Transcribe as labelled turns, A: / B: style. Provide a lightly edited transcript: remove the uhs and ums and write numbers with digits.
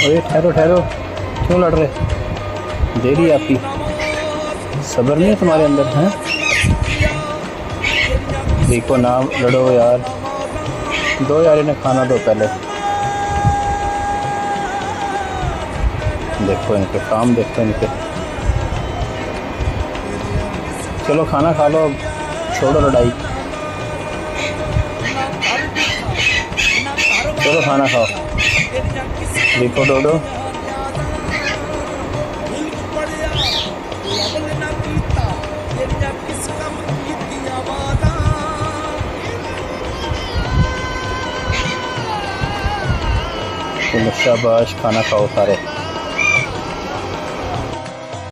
A: अरे ठहरो ठहरो, क्यों लड़ रहे? देरी है आपकी, सब्र नहीं है तुम्हारे अंदर हैं? देखो ना, लड़ो यार, दो यार, इन्हें खाना दो पहले। देखो इनके काम, देखो इनके। चलो खाना खा लो, छोड़ो लड़ाई। चलो खाना खाओ। देखो डोडो, चलो शाबाश, खाना खाओ सारे।